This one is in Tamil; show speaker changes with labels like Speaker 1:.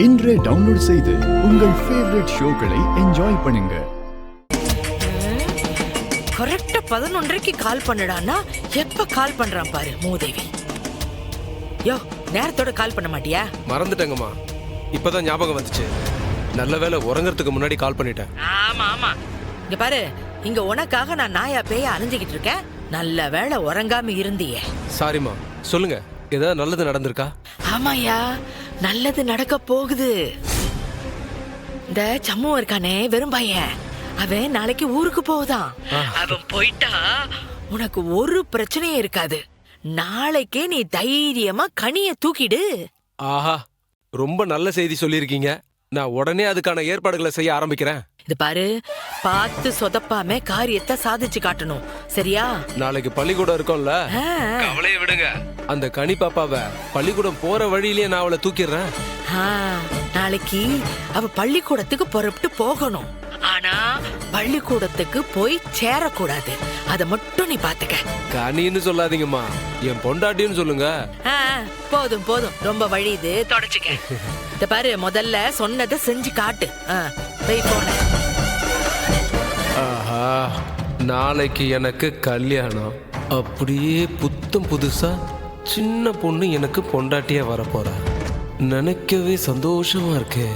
Speaker 1: இன்றே டவுன்லோட் செய்து உங்கள் ஃபேவரட் ஷோக்களை என்ஜாய் பண்ணுங்க.
Speaker 2: கரெக்டா 11:30க்கு கால் பண்ணுடானா எப்ப கால் பண்றான் பாரு மூதேவி. யோ, நேரத்தோட கால் பண்ண மாட்டியா?
Speaker 3: மறந்துட்டேங்கம்மா, இப்பதான் ஞாபகம் வந்துச்சு. நல்ல வேளை உறங்கறதுக்கு முன்னாடி கால் பண்ணிட்டேன்.
Speaker 2: ஆமா ஆமா, இங்க பாரு, இங்க உனக்காக நான் நாயா பேய அலைஞ்சுகிட்டு இருக்கேன். நல்ல வேளை உறங்காம இருந்தியே.
Speaker 3: சாரிம்மா, சொல்லுங்க, ஏதாவது நல்லது நடந்திருக்கா?
Speaker 2: ஆமாயா, நல்லது நடக்க போகுது. இந்த சம்மு இருக்கானே வெறும் பையன், அவன் நாளைக்கு ஊருக்கு போகுதான். அவன் போயிட்டா உனக்கு ஒரு பிரச்சனையும் இருக்காது. நாளைக்கே நீ தைரியமா கனிய தூக்கிடு.
Speaker 3: ஆஹா, ரொம்ப நல்ல செய்தி சொல்லியிருக்கீங்க. நான் உடனே அதுக்கான ஏற்பாடுகளை செய்ய ஆரம்பிக்கிறேன்.
Speaker 2: இது பாரு, பார்த்து சொதப்பாம காரியத்தை சாதிச்சு காட்டணும், சரியா?
Speaker 3: நாளைக்கு பள்ளிக்கூடம் இருக்கும்ல, கவலையை விடுங்க. அந்த கனி பாப்பாவை பள்ளிக்கூடம் போற வழியிலேயே நான் அவளை தூக்கிடுறேன்.
Speaker 2: நாளைக்கு அவ பள்ளிக்கூடத்துக்கு புறப்பட்டு போகணும். ஆனா பள்ளிக்கூடத்துக்கு போய் சேரக்கூடாது. அத மட்டும் நீ பாத்துக்க.
Speaker 3: கனின்னு சொல்லாதீங்கம்மா, என் பொண்டாட்டின்னு சொல்லுங்க.
Speaker 2: போதும் போதும், ரொம்ப வழியுது, தொடச்சுக்க. இந்த பாரு, முதல்ல சொன்னதை செஞ்சு காட்டு. போன
Speaker 3: ஆஹா, நாளைக்கு எனக்கு கல்யாணம். அப்படியே புத்தம் புதுசா சின்ன பொண்ணு எனக்கு பொண்டாட்டியா வரப்போறா. நினைக்கவே சந்தோஷமா இருக்கு.